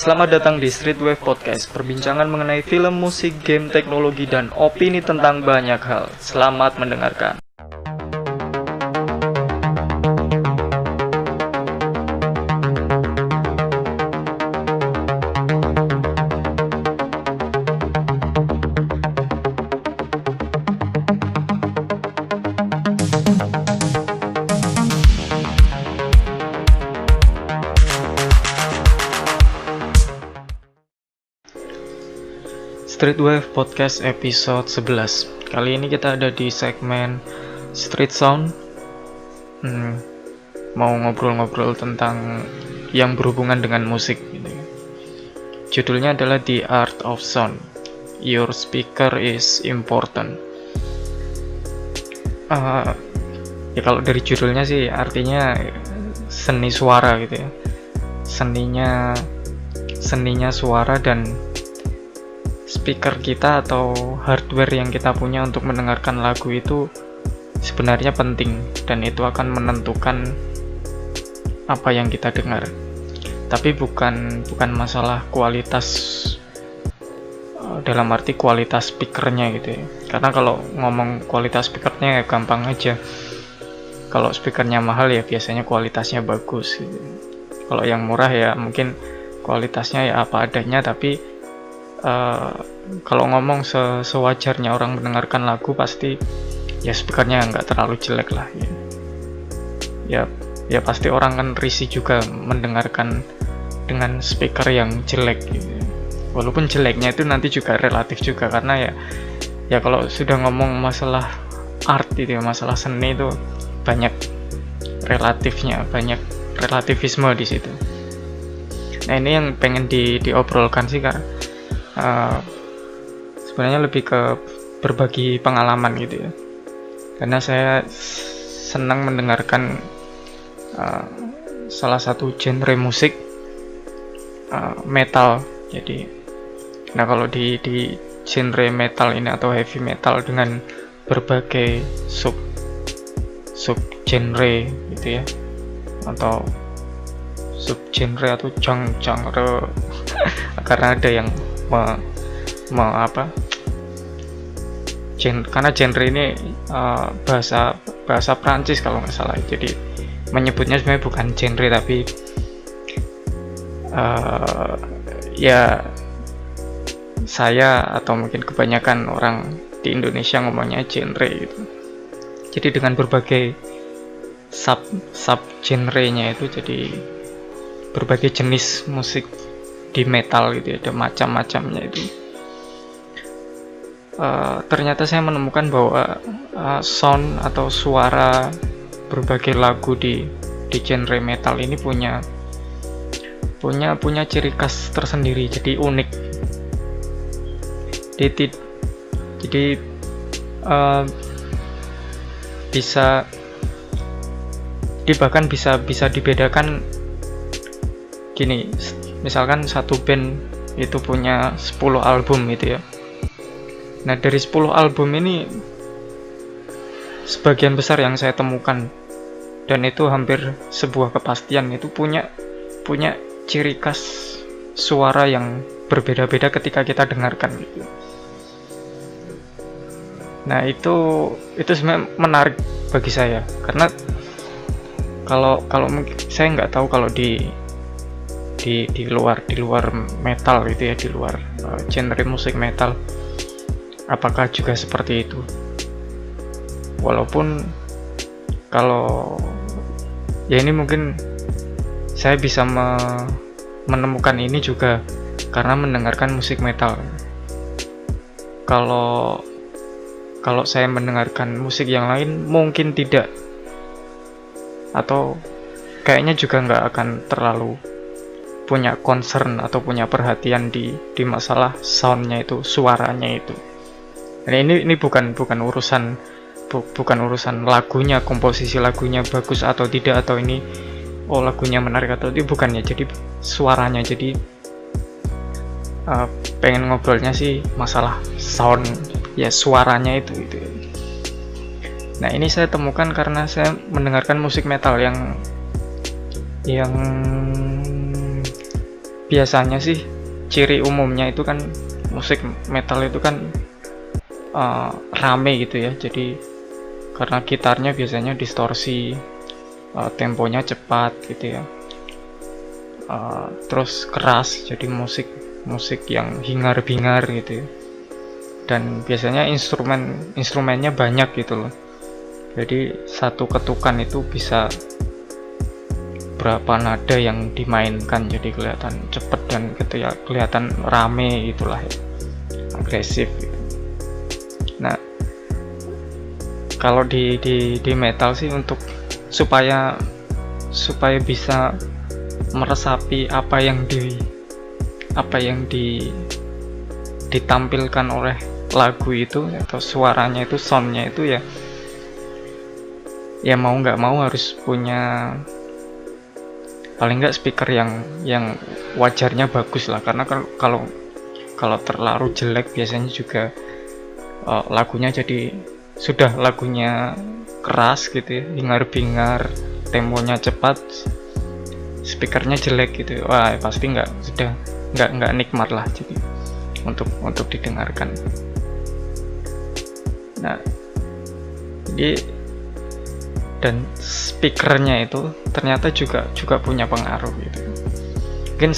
Selamat datang di Streetwave Podcast, perbincangan mengenai film, musik, game, teknologi, dan opini tentang banyak hal. Selamat mendengarkan. Streetwave Podcast episode 11. Kali ini kita ada di segmen Street Sound. Mau ngobrol-ngobrol tentang yang berhubungan dengan musik gitu. Judulnya adalah The Art of Sound. Your speaker is important. Ya kalau dari judulnya sih artinya seni suara gitu ya. Seninya suara dan speaker kita atau hardware yang kita punya untuk mendengarkan lagu itu sebenarnya penting dan itu akan menentukan apa yang kita dengar. Tapi bukan masalah kualitas dalam arti kualitas speakernya gitu ya. Karena kalau ngomong kualitas speakernya ya gampang aja. Kalau speakernya mahal ya biasanya kualitasnya bagus gitu. Kalau yang murah ya mungkin kualitasnya ya apa adanya, tapi kalau ngomong sewajarnya orang mendengarkan lagu pasti ya speakernya nggak terlalu jelek lah ya pasti orang kan risih juga mendengarkan dengan speaker yang jelek gitu. Walaupun jeleknya itu nanti juga relatif juga karena ya kalau sudah ngomong masalah art itu ya, masalah seni itu banyak relatifnya, banyak relativisme di situ. Nah ini yang pengen diobrolkan sih Kak. Sebenarnya lebih ke berbagi pengalaman gitu ya, karena saya senang mendengarkan salah satu genre musik metal. Jadi nah kalau di genre metal ini atau heavy metal dengan berbagai sub genre gitu ya, atau sub genre atau genre karena ada yang karena genre ini bahasa Prancis kalau nggak salah, jadi menyebutnya sebenarnya bukan genre tapi ya saya atau mungkin kebanyakan orang di Indonesia ngomongnya genre gitu. Jadi dengan berbagai sub genre-nya itu jadi berbagai jenis musik di metal gitu ya, ada macam-macamnya itu. Ternyata saya menemukan bahwa sound atau suara berbagai lagu di genre metal ini punya ciri khas tersendiri, jadi unik. Jadi bahkan bisa dibedakan gini. Misalkan satu band itu punya 10 album gitu ya. Nah dari 10 album ini sebagian besar yang saya temukan, dan itu hampir sebuah kepastian, itu punya ciri khas suara yang berbeda-beda ketika kita dengarkan gitu. Nah itu sebenarnya menarik bagi saya, karena kalau mungkin saya nggak tahu kalau di luar metal gitu ya, di luar genre musik metal apakah juga seperti itu. Walaupun kalau ya ini mungkin saya bisa menemukan ini juga karena mendengarkan musik metal. Kalau saya mendengarkan musik yang lain mungkin tidak, atau kayaknya juga nggak akan terlalu punya concern atau punya perhatian di masalah soundnya itu, suaranya itu. Nah, ini bukan urusan lagunya, komposisi lagunya bagus atau tidak, atau ini lagunya menarik atau itu, bukan ya. Jadi suaranya, jadi pengen ngobrolnya sih masalah sound ya, suaranya itu. Nah ini saya temukan karena saya mendengarkan musik metal yang biasanya sih ciri umumnya itu kan musik metal itu kan rame gitu ya, jadi karena gitarnya biasanya distorsi, temponya cepat gitu ya, terus keras, jadi musik yang hingar-bingar gitu ya. Dan biasanya instrumennya banyak gitu loh, jadi satu ketukan itu bisa berapa nada yang dimainkan, jadi kelihatan cepet dan gitu ya, kelihatan rame itulah ya, agresif gitu. Nah, kalau di metal sih untuk supaya bisa meresapi apa yang ditampilkan oleh lagu itu atau suaranya itu, soundnya itu ya mau nggak mau harus punya paling nggak speaker yang wajarnya bagus lah, karena kalau terlalu jelek biasanya juga lagunya jadi sudah lagunya keras gitu ya, hingar-bingar, temponya cepat, speakernya jelek gitu, wah pasti nggak nikmat lah jadi untuk didengarkan. Nah, jadi dan speakernya itu ternyata juga punya pengaruh gitu. Mungkin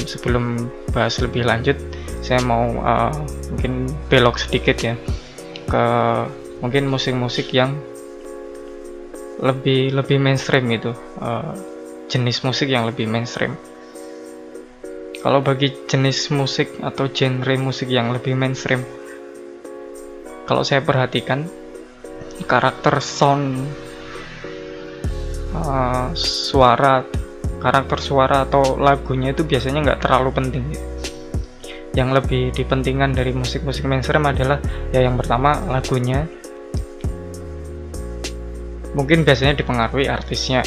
sebelum bahas lebih lanjut, saya mau mungkin belok sedikit ya ke mungkin musik-musik yang lebih mainstream gitu, jenis musik yang lebih mainstream. Kalau bagi jenis musik atau genre musik yang lebih mainstream, kalau saya perhatikan karakter sound, karakter suara atau lagunya itu biasanya nggak terlalu penting gitu. Yang lebih dipentingkan dari musik-musik mainstream adalah ya yang pertama lagunya, mungkin biasanya dipengaruhi artisnya,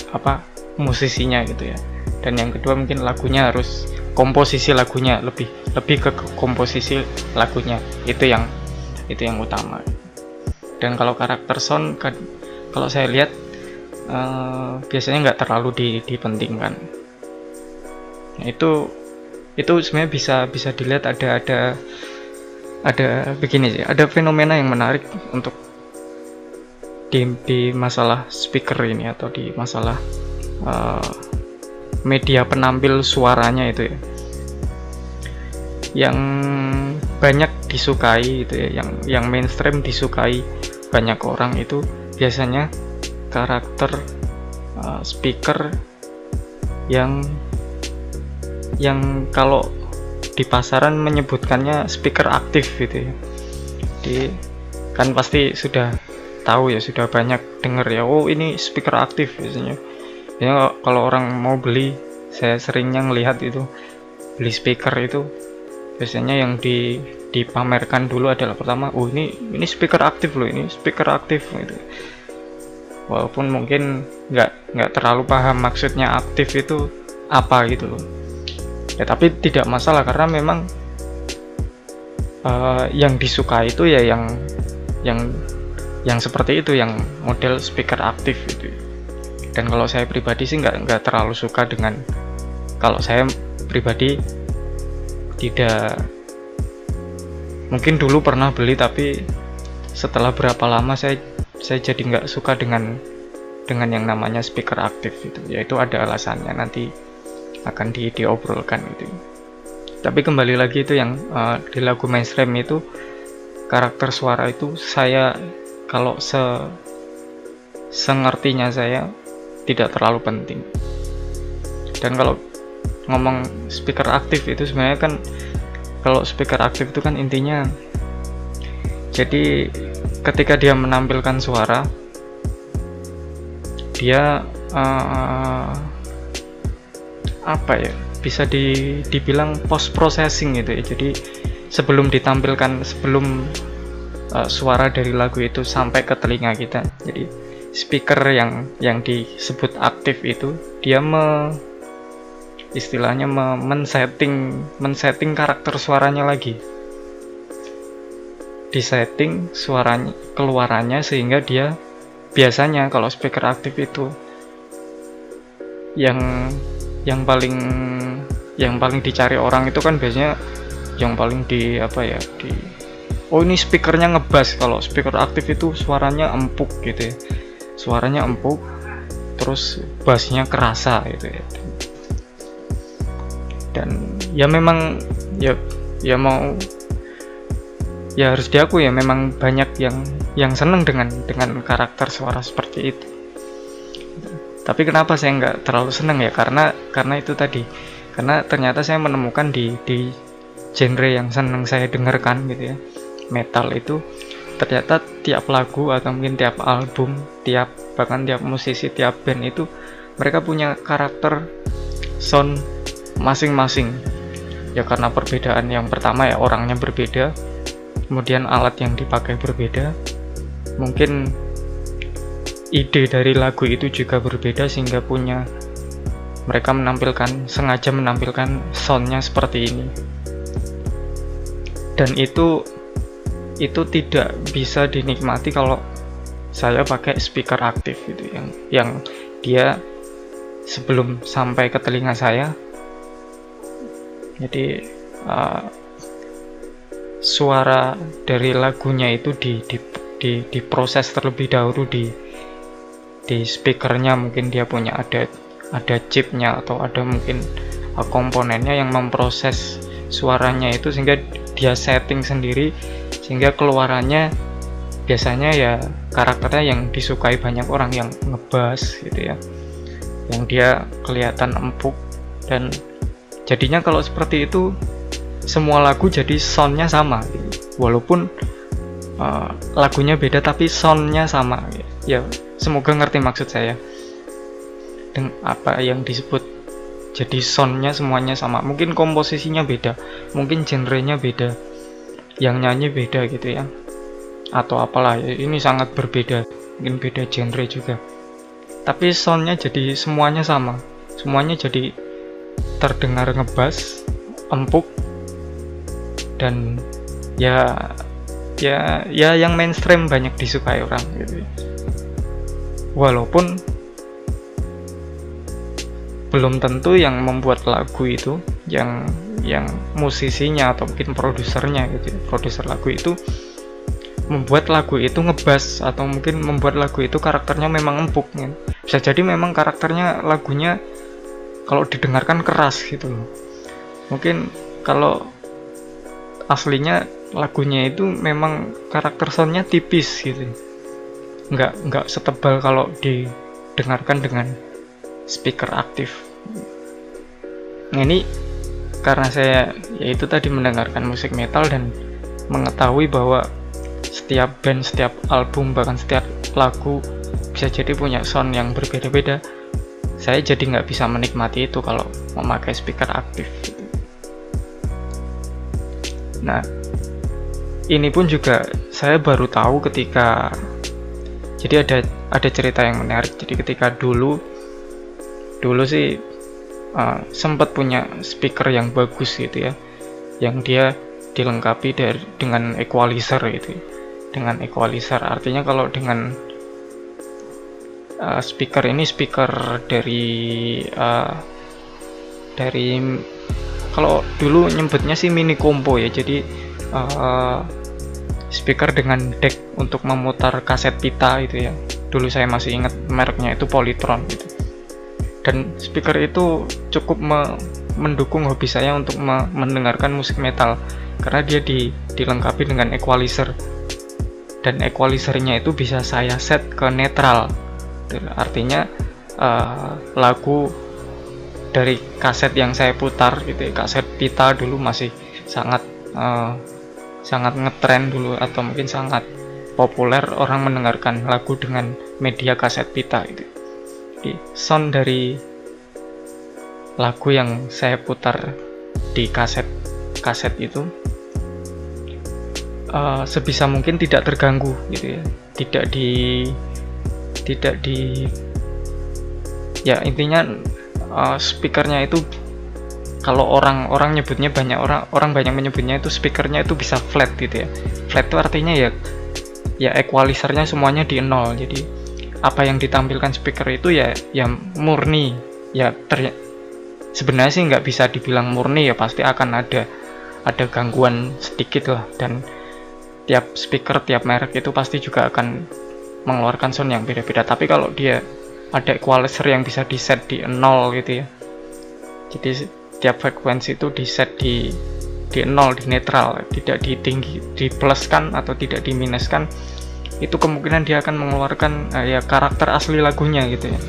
musisinya gitu ya, dan yang kedua mungkin lagunya harus, komposisi lagunya, lebih ke komposisi lagunya, itu yang utama. Dan kalau karakter sound kan, kalau saya lihat biasanya nggak terlalu dipentingkan. Nah, itu sebenarnya bisa dilihat ada begini sih, ada fenomena yang menarik untuk di masalah speaker ini, atau di masalah media penampil suaranya itu ya, yang banyak disukai itu ya, yang mainstream disukai banyak orang itu biasanya karakter speaker yang kalau di pasaran menyebutkannya speaker aktif gitu ya. Jadi kan pasti sudah tahu ya, sudah banyak dengar ya, oh ini speaker aktif biasanya. Ya kalau orang mau beli, saya seringnya ngelihat itu beli speaker itu biasanya yang dipamerkan dulu adalah pertama, oh ini speaker aktif loh, ini speaker aktif gitu. Walaupun mungkin nggak terlalu paham maksudnya aktif itu apa gitu loh. Ya tapi tidak masalah, karena memang yang disukai itu ya yang seperti itu, yang model speaker aktif gitu. Dan kalau saya pribadi sih nggak terlalu suka dengan, kalau saya pribadi tidak, mungkin dulu pernah beli tapi setelah berapa lama saya jadi nggak suka dengan yang namanya speaker aktif itu. Yaitu ada alasannya, nanti akan diobrolkan gitu. Tapi kembali lagi itu yang di lagu mainstream itu, karakter suara itu saya kalau sengertinya saya tidak terlalu penting. Dan kalau ngomong speaker aktif itu sebenarnya kan, kalau speaker aktif itu kan intinya, jadi ketika dia menampilkan suara, dia bisa dibilang post processing gitu ya. Jadi sebelum ditampilkan, sebelum suara dari lagu itu sampai ke telinga kita, jadi speaker yang disebut aktif itu, dia istilahnya men-setting karakter suaranya lagi, disetting suaranya, keluarannya, sehingga dia biasanya kalau speaker aktif itu yang paling yang paling dicari orang itu kan biasanya yang paling di apa ya, di oh ini speakernya ngebass. Kalau speaker aktif itu suaranya empuk gitu ya, suaranya empuk terus bassnya kerasa gitu ya. Dan ya memang ya mau ya harus diakui ya, memang banyak yang seneng dengan karakter suara seperti itu. Tapi kenapa saya nggak terlalu seneng ya, karena itu tadi, karena ternyata saya menemukan di genre yang seneng saya dengarkan gitu ya, metal itu ternyata tiap lagu atau mungkin tiap album, bahkan tiap musisi, tiap band itu mereka punya karakter sound masing-masing ya, karena perbedaan yang pertama ya orangnya berbeda, kemudian alat yang dipakai berbeda, mungkin ide dari lagu itu juga berbeda, sehingga mereka sengaja menampilkan soundnya seperti ini. Dan itu tidak bisa dinikmati kalau saya pakai speaker aktif gitu, yang dia sebelum sampai ke telinga saya, jadi suara dari lagunya itu diproses terlebih dahulu di speakernya. Mungkin dia punya ada chipnya atau ada mungkin komponennya yang memproses suaranya itu, sehingga dia setting sendiri, sehingga keluarannya biasanya ya karakternya yang disukai banyak orang, yang ngebass gitu ya, yang dia kelihatan empuk. Dan jadinya kalau seperti itu semua lagu jadi soundnya sama gitu. Walaupun lagunya beda tapi soundnya sama ya. Semoga ngerti maksud saya dengan apa yang disebut jadi soundnya semuanya sama. Mungkin komposisinya beda, mungkin genrenya beda, yang nyanyi beda gitu ya, atau apalah ya, ini sangat berbeda, mungkin beda genre juga, tapi soundnya jadi semuanya sama, semuanya jadi terdengar ngebass, empuk, dan ya yang mainstream banyak disukai orang gitu. Walaupun belum tentu yang membuat lagu itu, yang musisinya atau mungkin produsernya gitu, produser lagu itu membuat lagu itu ngebass, atau mungkin membuat lagu itu karakternya memang empuk ya. Bisa jadi memang karakternya lagunya kalau didengarkan keras gitu loh. Mungkin kalau aslinya lagunya itu memang karakter soundnya tipis gitu, nggak setebal kalau didengarkan dengan speaker aktif. Nah, ini karena saya yaitu tadi mendengarkan musik metal dan mengetahui bahwa setiap band, setiap album, bahkan setiap lagu bisa jadi punya sound yang berbeda-beda, saya jadi nggak bisa menikmati itu kalau memakai speaker aktif gitu. Nah, ini pun juga saya baru tahu ketika, jadi ada cerita yang menarik. Jadi ketika dulu sih sempat punya speaker yang bagus gitu ya, yang dia dilengkapi dengan equalizer gitu. Dengan equalizer artinya kalau dengan speaker ini, speaker dari kalau dulu nyebutnya sih mini combo ya, jadi speaker dengan deck untuk memutar kaset pita itu ya. Dulu saya masih ingat mereknya itu Polytron gitu. Dan speaker itu cukup mendukung hobi saya untuk mendengarkan musik metal, karena dia dilengkapi dengan equalizer, dan equalizernya itu bisa saya set ke netral. Artinya lagu dari kaset yang saya putar gitu ya, kaset pita dulu masih sangat ngetren dulu, atau mungkin sangat populer orang mendengarkan lagu dengan media kaset pita gitu. Jadi sound dari lagu yang saya putar di kaset itu sebisa mungkin tidak terganggu gitu ya, tidak di ya intinya speakernya itu, kalau orang nyebutnya, orang banyak menyebutnya itu speakernya itu bisa flat gitu ya. Flat itu artinya ya equalizernya semuanya di nol, jadi apa yang ditampilkan speaker itu ya murni ya, sebenarnya sih nggak bisa dibilang murni ya, pasti akan ada gangguan sedikit lah, dan tiap speaker, tiap merek itu pasti juga akan mengeluarkan sound yang beda-beda. Tapi kalau dia ada equalizer yang bisa di set di 0 gitu ya, jadi tiap frekuensi itu di set di 0, di netral, tidak di tinggi, di pluskan atau tidak di minuskan, itu kemungkinan dia akan mengeluarkan ya karakter asli lagunya gitu ya.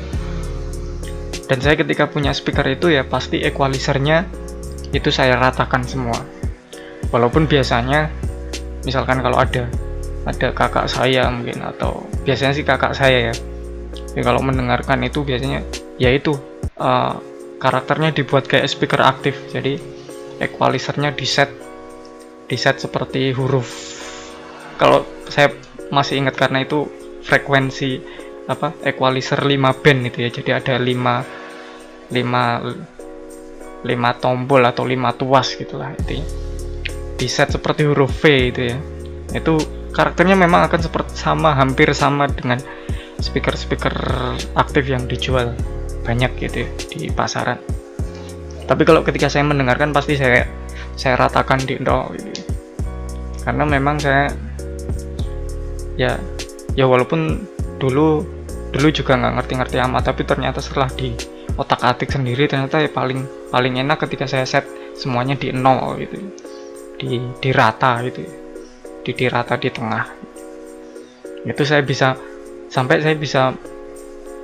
Dan saya ketika punya speaker itu ya pasti equalizernya itu saya ratakan semua. Walaupun biasanya misalkan kalau ada kakak saya mungkin, atau biasanya sih kakak saya ya, jadi kalau mendengarkan itu biasanya ya itu karakternya dibuat kayak speaker aktif, jadi equalizernya di set seperti huruf. Kalau saya masih ingat karena itu frekuensi equalizer 5 band itu ya, jadi ada 5 tombol atau 5 tuas gitulah itu ya, di set seperti huruf V itu ya. Itu karakternya memang akan seperti hampir sama dengan speaker aktif yang dijual banyak gitu ya di pasaran. Tapi kalau ketika saya mendengarkan pasti saya ratakan di 0 gitu. Karena memang saya ya walaupun dulu juga nggak ngerti amat, tapi ternyata setelah di otak-atik sendiri ternyata ya paling enak ketika saya set semuanya di 0 gitu, di rata gitu, di rata di tengah. Itu saya bisa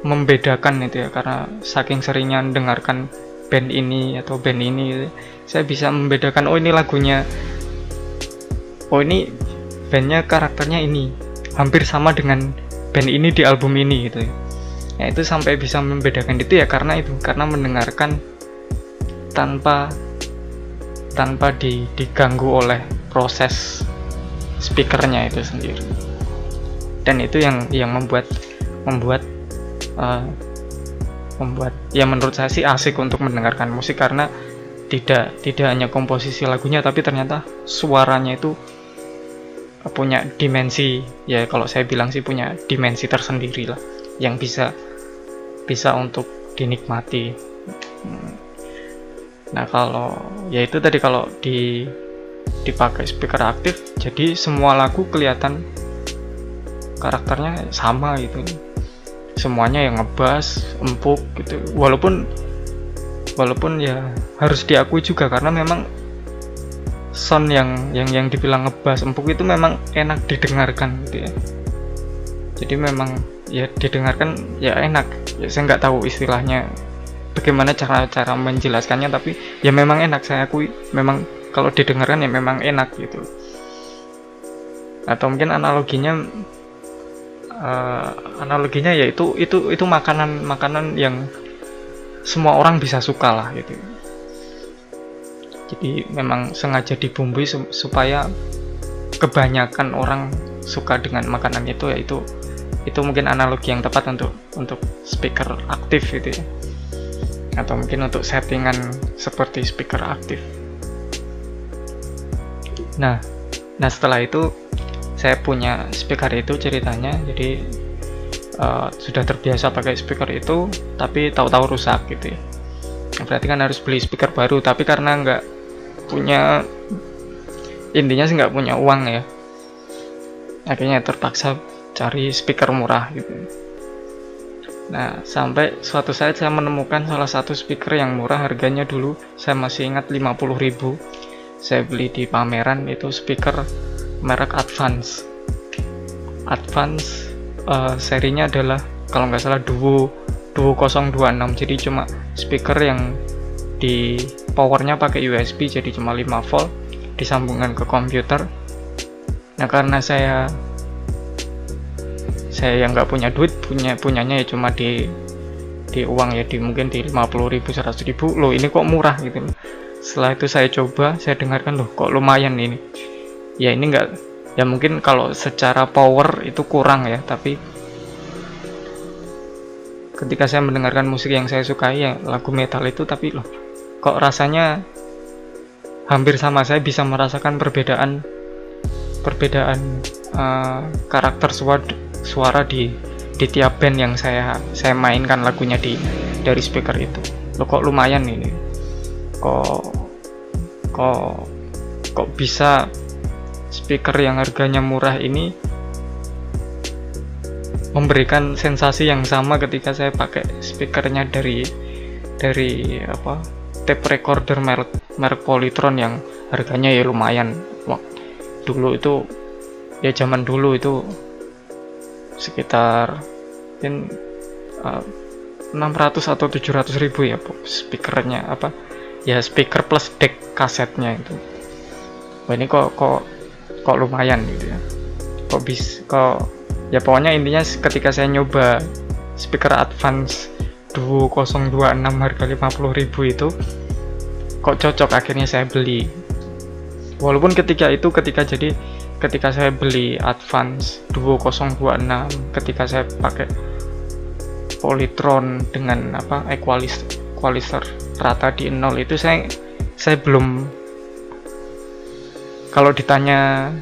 membedakan itu ya, karena saking seringnya mendengarkan band ini atau band ini gitu, saya bisa membedakan, oh ini lagunya, oh ini bandnya karakternya ini hampir sama dengan band ini di album ini gitu ya. Ya itu sampai bisa membedakan itu ya karena mendengarkan tanpa diganggu oleh proses speakernya itu sendiri. Dan itu yang membuat ya menurut saya sih asik untuk mendengarkan musik, karena tidak hanya komposisi lagunya, tapi ternyata suaranya itu punya dimensi, ya kalau saya bilang sih punya dimensi tersendiri lah, yang bisa untuk dinikmati. Nah kalau ya itu tadi, kalau dipakai speaker aktif, jadi semua lagu kelihatan karakternya sama gitu, semuanya yang ngebass, empuk gitu. Walaupun ya harus diakui juga, karena memang sound yang dibilang ngebass, empuk itu memang enak didengarkan gitu ya. Jadi memang ya didengarkan ya enak ya, saya nggak tahu istilahnya bagaimana cara menjelaskannya, tapi ya memang enak, saya akui memang kalau didengarkan ya memang enak gitu. Atau mungkin analoginya yaitu makanan yang semua orang bisa suka lah gitu. Jadi memang sengaja dibumbui supaya kebanyakan orang suka dengan makanan itu, yaitu mungkin analogi yang tepat untuk speaker aktif gitu ya, atau mungkin untuk settingan seperti speaker aktif. Nah setelah itu saya punya speaker itu ceritanya, jadi sudah terbiasa pakai speaker itu, tapi tahu-tahu rusak gitu ya. Berarti kan harus beli speaker baru, tapi karena nggak punya uang ya, akhirnya terpaksa cari speaker murah gitu. Nah sampai suatu saat saya menemukan salah satu speaker yang murah, harganya dulu saya masih ingat 50.000, saya beli di pameran. Itu speaker merek Advance, serinya adalah kalau nggak salah Duo 026. Jadi cuma speaker yang di powernya pakai USB, jadi cuma 5 volt, disambungkan ke komputer. Nah karena saya yang nggak punya duit, punyanya ya cuma di uang ya, mungkin di 50.000, 100.000, loh ini kok murah gitu. Setelah itu saya coba, saya dengarkan, loh kok lumayan ini. Ya ini enggak, ya mungkin kalau secara power itu kurang ya, tapi ketika saya mendengarkan musik yang saya sukai ya lagu metal itu, tapi loh kok rasanya hampir sama, saya bisa merasakan perbedaan karakter suara di tiap band yang saya mainkan lagunya dari speaker itu. Loh kok lumayan ini. kok kok kok bisa speaker yang harganya murah ini memberikan sensasi yang sama ketika saya pakai speakernya dari apa, tape recorder merek Polytron yang harganya ya lumayan. Dulu itu ya, zaman dulu itu sekitar mungkin 600 atau 700 ribu ya speakernya, apa ya, speaker plus deck kasetnya itu. Wah, ini kok lumayan gitu ya, kok ya, pokoknya intinya ketika saya nyoba speaker Advance Duo 026 harga 50 ribu itu kok cocok, akhirnya saya beli. Walaupun ketika saya beli Advance Duo 026, ketika saya pakai Polytron dengan apa, equalizer rata di 0 itu, saya belum, kalau ditanya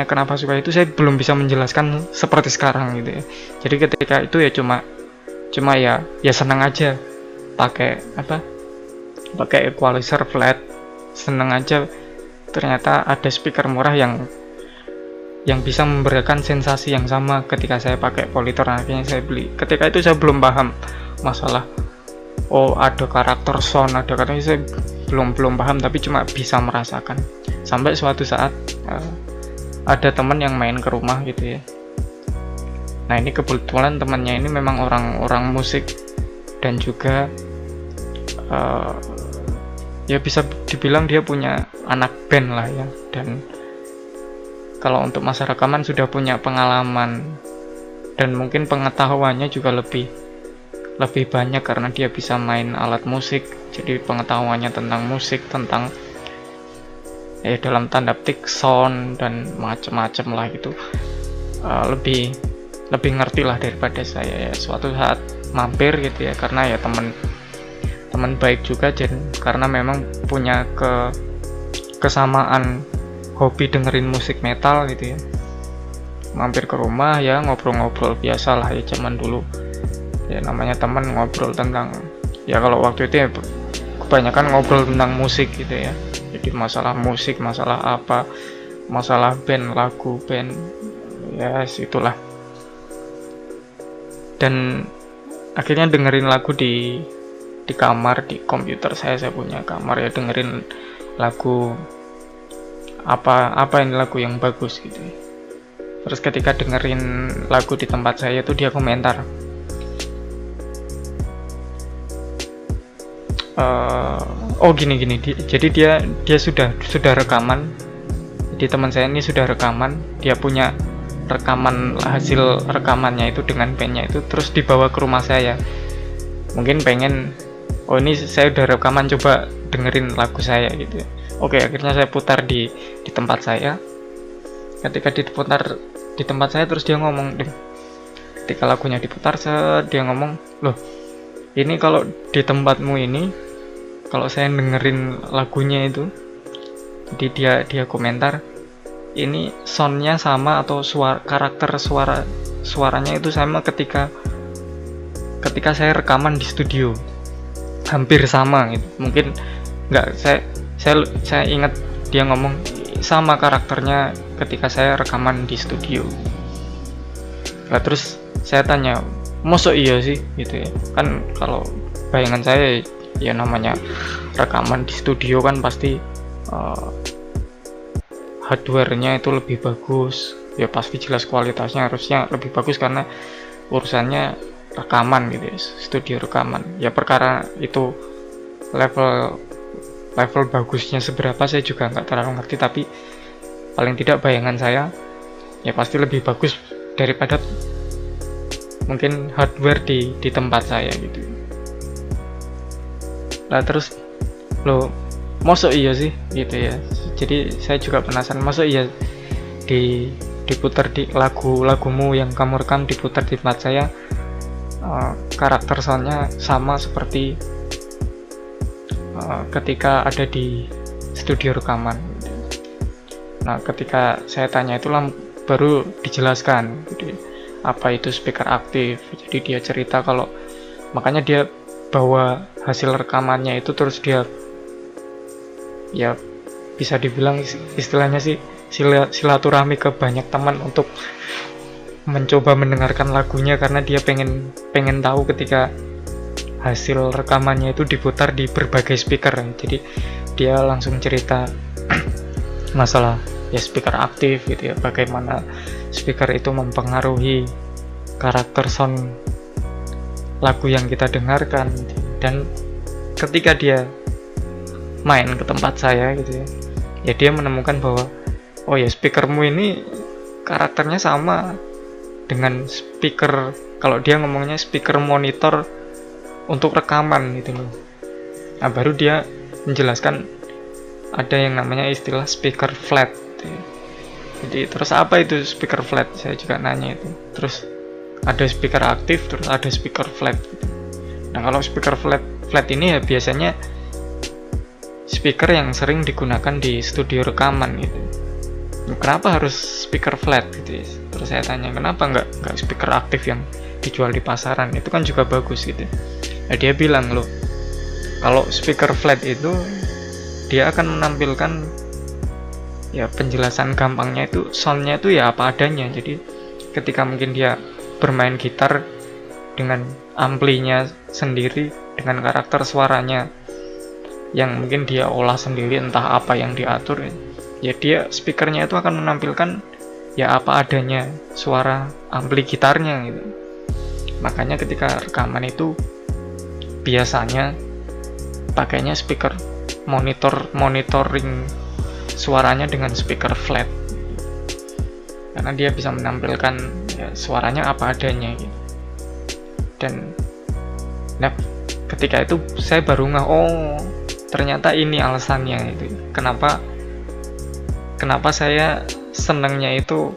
kenapa suka itu, saya belum bisa menjelaskan seperti sekarang gitu ya. Jadi ketika itu ya cuma ya senang aja pakai equalizer flat, senang aja ternyata ada speaker murah yang bisa memberikan sensasi yang sama ketika saya pakai Polytron. Akhirnya saya beli. Ketika itu saya belum paham masalah ada karakter sound, katanya saya belum paham, tapi cuma bisa merasakan. Sampai suatu saat ada teman yang main ke rumah gitu ya. Nah, ini kebetulan temannya ini memang orang musik dan juga ya bisa dibilang dia punya anak band lah ya, dan kalau untuk masa rekaman sudah punya pengalaman dan mungkin pengetahuannya juga lebih banyak karena dia bisa main alat musik. Jadi pengetahuannya tentang musik, tentang dalam tanda petik sound dan macam-macam lah gitu, lebih ngerti lah daripada saya ya. Suatu saat mampir gitu ya, karena ya teman baik juga, dan karena memang punya kesamaan hobi dengerin musik metal gitu ya, mampir ke rumah ya, ngobrol-ngobrol biasa lah ya, zaman dulu ya namanya teman, ngobrol tentang ya, kalau waktu itu ya kebanyakan ngobrol tentang musik gitu ya. Jadi masalah musik, masalah apa, masalah band, lagu band ya, itulah. Dan akhirnya dengerin lagu di kamar, di komputer saya punya kamar ya, dengerin lagu apa ini lagu yang bagus gitu ya. Terus ketika dengerin lagu di tempat saya itu, dia komentar, gini, jadi dia sudah rekaman. Jadi teman saya ini sudah rekaman, dia punya rekaman, hasil rekamannya itu dengan bandnya itu, terus dibawa ke rumah saya. Mungkin pengen, ini saya udah rekaman, coba dengerin lagu saya gitu. Oke, akhirnya saya putar di tempat saya. Ketika diputar di tempat saya, terus dia ngomong, ketika lagunya diputar, dia ngomong, loh, ini kalau di tempatmu ini, kalau saya dengerin lagunya itu, jadi dia komentar, ini soundnya sama atau karakter suaranya itu sama ketika saya rekaman di studio, hampir sama gitu. Mungkin nggak, saya ingat dia ngomong sama karakternya ketika saya rekaman di studio. Nah, terus saya tanya, mosok iya sih gitu ya, kan kalau bayangan saya ya namanya rekaman di studio kan pasti hardware-nya itu lebih bagus ya, pasti jelas kualitasnya harusnya lebih bagus karena urusannya rekaman gitu ya, studio rekaman ya. Perkara itu level bagusnya seberapa saya juga nggak terlalu ngerti, tapi paling tidak bayangan saya ya pasti lebih bagus daripada mungkin hardware di tempat saya gitu. Nah, terus lo mosok iya sih gitu ya. Jadi saya juga penasaran, mosok iya diputar di lagumu yang kamu rekam, diputar di tempat saya, karakter soundnya sama seperti ketika ada di studio rekaman. Nah, ketika saya tanya itu baru dijelaskan gitu, apa itu speaker aktif. Jadi dia cerita kalau makanya dia bawa hasil rekamannya itu, terus dia ya bisa dibilang istilahnya sih silaturahmi ke banyak teman untuk mencoba mendengarkan lagunya, karena dia pengen tahu ketika hasil rekamannya itu diputar di berbagai speaker. Jadi dia langsung cerita masalah ya speaker aktif gitu ya, bagaimana speaker itu mempengaruhi karakter sound lagu yang kita dengarkan. Dan ketika dia main ke tempat saya gitu ya dia menemukan bahwa oh ya speakermu ini karakternya sama dengan speaker, kalau dia ngomongnya speaker monitor untuk rekaman gitu loh. Nah baru dia menjelaskan ada yang namanya istilah speaker flat gitu ya. Jadi terus apa itu speaker flat, saya juga nanya itu. Terus ada speaker aktif, terus ada speaker flat gitu. Nah kalau speaker flat ini ya biasanya speaker yang sering digunakan di studio rekaman gitu. Kenapa harus speaker flat gitu ya? Terus saya tanya kenapa nggak speaker aktif yang dijual di pasaran, itu kan juga bagus gitu. Nah, dia bilang loh, kalau speaker flat itu dia akan menampilkan ya penjelasan gampangnya itu soundnya itu ya apa adanya. Jadi ketika mungkin dia bermain gitar dengan amplinya sendiri, dengan karakter suaranya yang mungkin dia olah sendiri, entah apa yang diatur ya, dia speakernya itu akan menampilkan ya apa adanya suara ampli gitarnya gitu. Makanya ketika rekaman itu biasanya pakainya speaker monitoring suaranya dengan speaker flat, karena dia bisa menampilkan ya, suaranya apa adanya gitu. Dan nah ketika itu saya baru ngeh, oh ternyata ini alasannya itu kenapa saya senangnya itu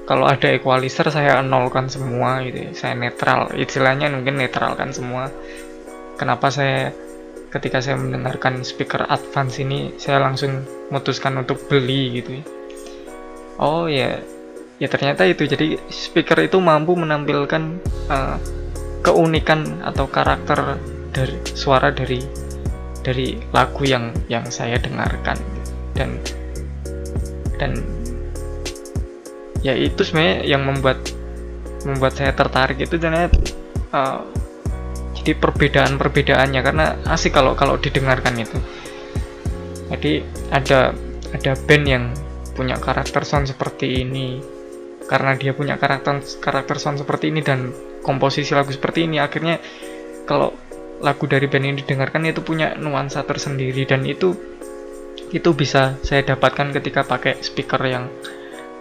kalau ada equalizer saya nolkan semua gitu ya. Saya netral, istilahnya mungkin netralkan semua. Kenapa saya ketika saya mendengarkan speaker advance ini saya langsung memutuskan untuk beli gitu ya. Oh ya ternyata itu, jadi speaker itu mampu menampilkan keunikan atau karakter dari suara dari lagu yang saya dengarkan. Dan ya itu sebenarnya yang membuat saya tertarik itu, ternyata jadi perbedaannya, karena asik kalau didengarkan itu. Jadi ada band yang punya karakter sound seperti ini, karena dia punya karakter sound seperti ini dan komposisi lagu seperti ini, akhirnya kalau lagu dari band ini didengarkan itu punya nuansa tersendiri. Dan itu bisa saya dapatkan ketika pakai speaker yang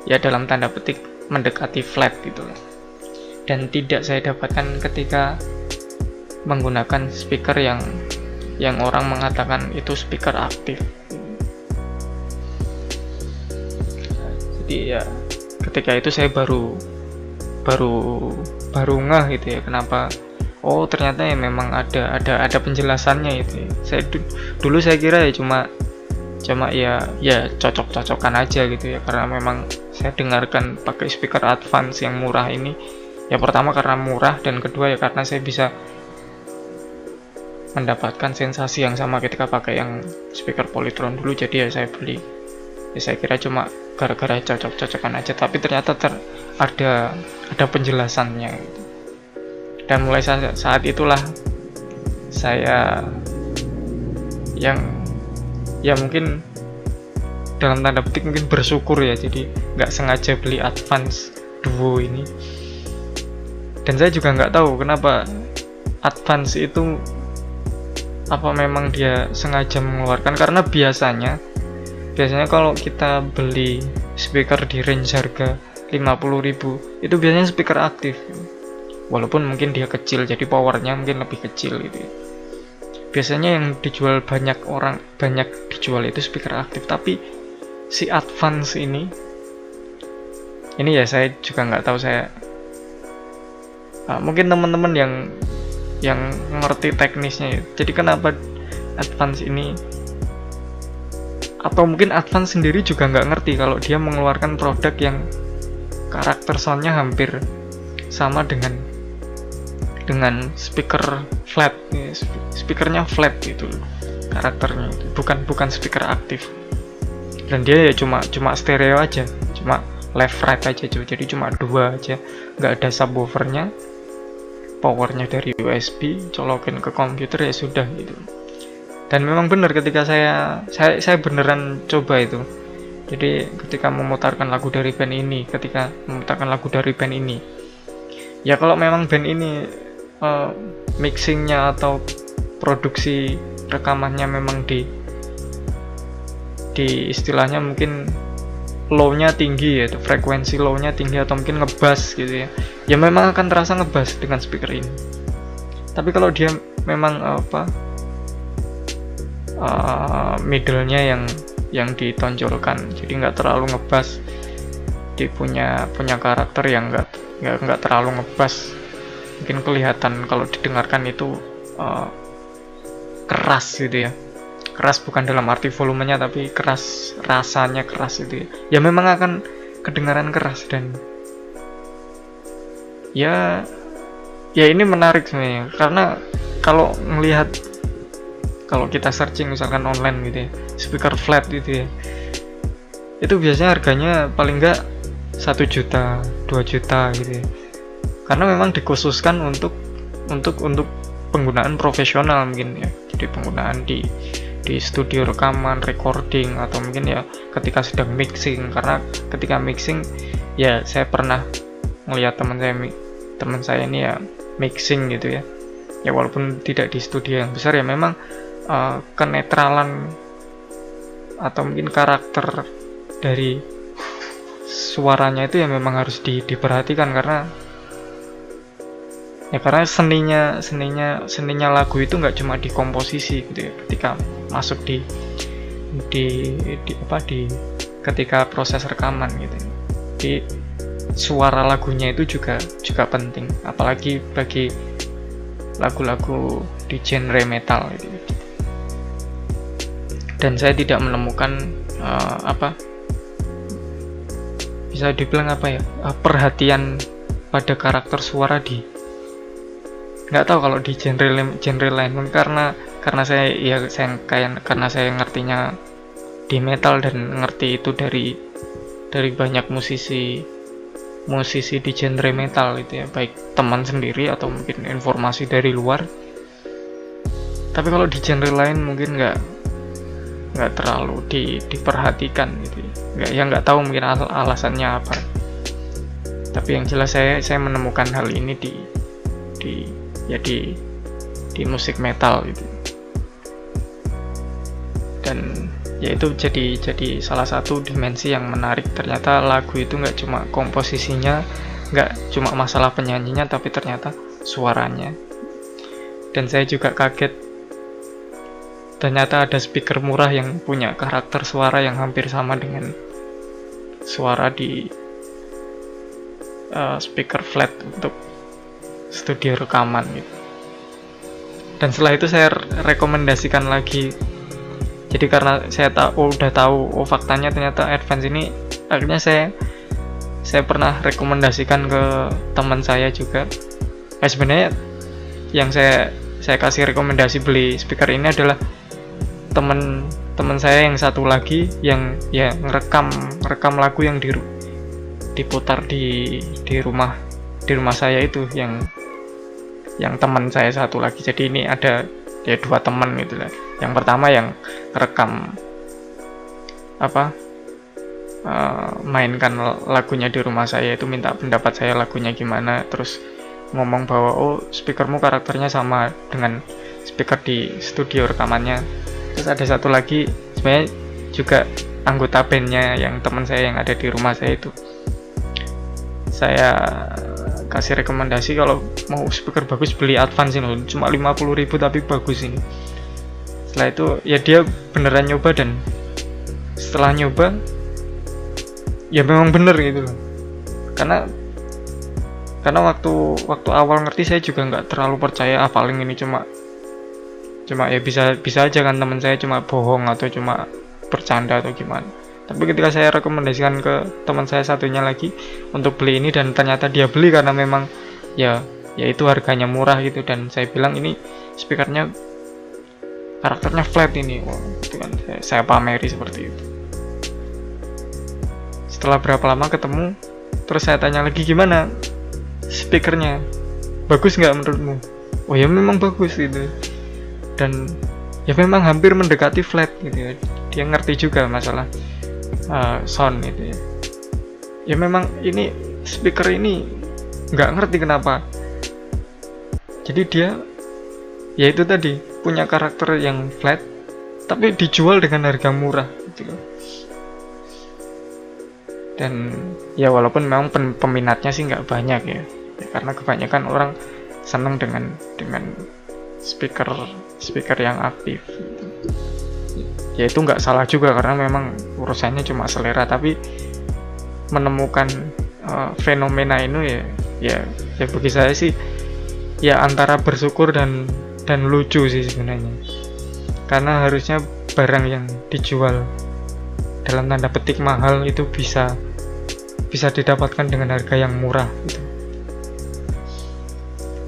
ya dalam tanda petik mendekati flat gitu loh. Dan tidak saya dapatkan ketika menggunakan speaker yang orang mengatakan itu speaker aktif. Jadi ya ketika itu saya baru ngeh gitu ya, kenapa oh ternyata ya memang ada penjelasannya itu ya. Dulu saya kira ya cuma ya cocok-cocokan aja gitu ya, karena memang saya dengarkan pakai speaker advance yang murah ini ya, pertama karena murah, dan kedua ya karena saya bisa mendapatkan sensasi yang sama ketika pakai yang speaker Polytron dulu. Jadi ya saya beli ya, saya kira cuma gara-gara cocok-cocokan aja, tapi ternyata ada penjelasannya gitu. Dan mulai saat itulah saya yang ya mungkin dalam tanda petik mungkin bersyukur ya, jadi nggak sengaja beli advance duo ini. Dan saya juga nggak tahu kenapa advance itu, apa memang dia sengaja mengeluarkan, karena biasanya kalau kita beli speaker di range harga 50.000 itu biasanya speaker aktif, walaupun mungkin dia kecil, jadi powernya mungkin lebih kecil gitu ya. Biasanya yang dijual banyak dijual itu speaker aktif, tapi si advance ini ya saya juga nggak tahu. Saya mungkin teman-teman yang ngerti teknisnya ya. Jadi kenapa advance ini, atau mungkin advance sendiri juga nggak ngerti kalau dia mengeluarkan produk yang karakter soundnya hampir sama dengan speaker flat, speakernya flat gitu. karakternya itu, bukan speaker aktif. Dan dia ya cuma stereo aja, cuma left right aja cuy, jadi cuma 2 aja, nggak ada subwoofernya, powernya dari USB, colokin ke komputer ya sudah gitu. Dan memang benar ketika saya beneran coba itu. Jadi ketika memutarkan lagu dari band ini, ya kalau memang band ini mixingnya atau produksi rekamannya memang di istilahnya mungkin low-nya tinggi ya, frekuensi low-nya tinggi atau mungkin ngebass gitu ya. Ya memang akan terasa ngebass dengan speaker ini. Tapi kalau dia memang middle-nya yang ditonjolkan, jadi nggak terlalu ngebass, dia punya karakter yang nggak terlalu ngebass, mungkin kelihatan kalau didengarkan itu keras gitu ya. Keras bukan dalam arti volumenya, tapi keras, rasanya keras itu ya. Ya memang akan kedengaran keras. Dan ya ini menarik sebenarnya, karena kalau kita searching misalkan online gitu ya, speaker flat gitu ya, itu biasanya harganya paling enggak 1 juta, 2 juta gitu ya, karena memang dikhususkan untuk penggunaan profesional mungkin ya. Jadi penggunaan di studio rekaman, recording, atau mungkin ya ketika sedang mixing. Karena ketika mixing ya saya pernah melihat teman saya ini ya mixing gitu ya. Ya walaupun tidak di studio yang besar, ya memang kenetralan atau mungkin karakter dari suaranya itu ya memang harus diperhatikan, karena seninya lagu itu nggak cuma di komposisi gitu ya. Ketika masuk di ketika proses rekaman gitu. Di suara lagunya itu juga penting, apalagi bagi lagu-lagu di genre metal gitu. Dan saya tidak menemukan bisa dibilang perhatian pada karakter suara nggak tahu kalau di genre lain, karena saya ngertinya di metal dan ngerti itu dari banyak musisi di genre metal itu ya, baik teman sendiri atau mungkin informasi dari luar. Tapi kalau di genre lain mungkin nggak terlalu diperhatikan gitu ya. Nggak tahu mungkin alasannya apa. Tapi yang jelas saya menemukan hal ini di musik metal gitu. Dan ya itu jadi salah satu dimensi yang menarik. Ternyata lagu itu nggak cuma komposisinya, nggak cuma masalah penyanyinya, tapi ternyata suaranya. Dan saya juga kaget, ternyata ada speaker murah yang punya karakter suara yang hampir sama dengan suara di speaker flat untuk studio rekaman gitu. Dan setelah itu saya rekomendasikan lagi. Jadi karena saya udah tahu faktanya ternyata Advance ini, akhirnya saya pernah rekomendasikan ke teman saya juga. Sebenarnya yang saya kasih rekomendasi beli speaker ini adalah teman saya yang satu lagi yang ya ngerekam lagu yang diputar di rumah saya itu, yang teman saya satu lagi. Jadi ini ada ya 2 teman gitu lah. Yang pertama yang rekam mainkan lagunya di rumah saya, itu minta pendapat saya lagunya gimana, terus ngomong bahwa speakermu karakternya sama dengan speaker di studio rekamannya. Terus ada satu lagi sebenarnya juga anggota bandnya yang teman saya yang ada di rumah saya itu, saya kasih rekomendasi kalau mau speaker bagus beli Advance ini, cuma 50.000 tapi bagus ini. Setelah itu ya dia beneran nyoba, dan setelah nyoba ya memang bener gitu loh. Karena waktu awal ngerti saya juga nggak terlalu percaya, paling ini cuma ya bisa aja kan teman saya cuma bohong atau cuma bercanda atau gimana. Tapi ketika saya rekomendasikan ke teman saya satunya lagi untuk beli ini, dan ternyata dia beli karena memang ya itu harganya murah gitu. Dan saya bilang ini speakernya karakternya flat ini, wah, itu kan saya pameri seperti itu. Setelah berapa lama ketemu, terus saya tanya lagi, gimana speakernya, bagus nggak menurutmu? Oh ya memang bagus gitu, dan ya memang hampir mendekati flat gitu ya. Dia ngerti juga masalah sound gitu ya. Ya memang ini speaker ini nggak ngerti kenapa. Jadi dia ya itu tadi punya karakter yang flat, tapi dijual dengan harga murah gitu loh. Dan ya walaupun memang peminatnya sih nggak banyak ya, karena kebanyakan orang senang dengan speaker yang aktif. Ya itu nggak salah juga karena memang urusannya cuma selera, tapi menemukan fenomena ini ya bagi saya sih ya antara bersyukur dan lucu sih sebenarnya, karena harusnya barang yang dijual dalam tanda petik mahal itu bisa didapatkan dengan harga yang murah gitu.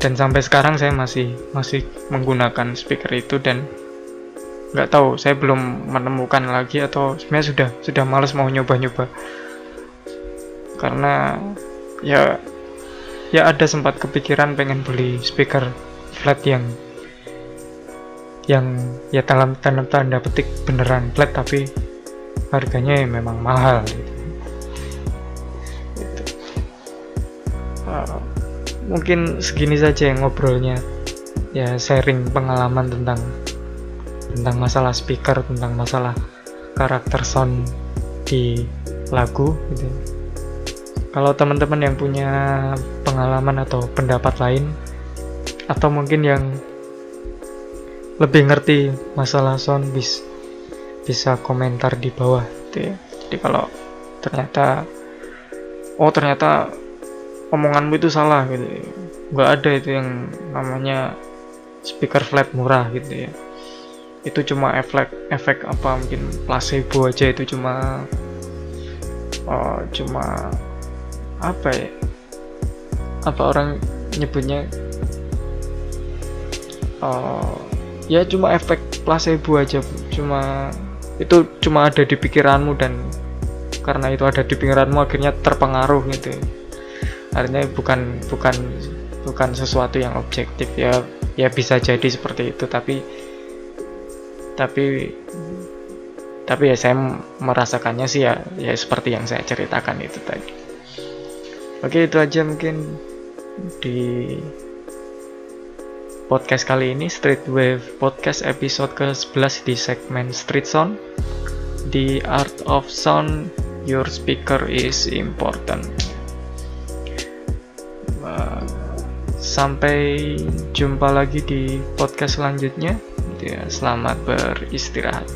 Dan sampai sekarang saya masih menggunakan speaker itu, dan nggak tahu, saya belum menemukan lagi atau sebenarnya sudah malas mau nyoba-nyoba, karena ya ada sempat kepikiran pengen beli speaker flat yang ya dalam tanda petik beneran flat, tapi harganya ya memang mahal gitu. Mungkin segini saja yang ngobrolnya, ya sharing pengalaman tentang masalah speaker, tentang masalah karakter sound di lagu gitu. Kalau teman-teman yang punya pengalaman atau pendapat lain, atau mungkin yang lebih ngerti masalah sound, bisa komentar di bawah gitu ya. Jadi kalau ternyata omonganmu itu salah gitu ya, nggak ada itu yang namanya speaker flat murah gitu ya, itu cuma efek apa, mungkin placebo aja, itu cuma apa ya, apa orang nyebutnya, ya cuma efek placebo aja, itu cuma ada di pikiranmu, dan karena itu ada di pikiranmu akhirnya terpengaruh gitu. Artinya bukan sesuatu yang objektif ya bisa jadi seperti itu, tapi ya saya merasakannya sih ya seperti yang saya ceritakan itu tadi. Oke, itu aja mungkin di podcast kali ini, Street Wave Podcast episode ke-11 di segmen Street Sound. The art of sound, your speaker is important. Sampai jumpa lagi di podcast selanjutnya. Selamat beristirahat.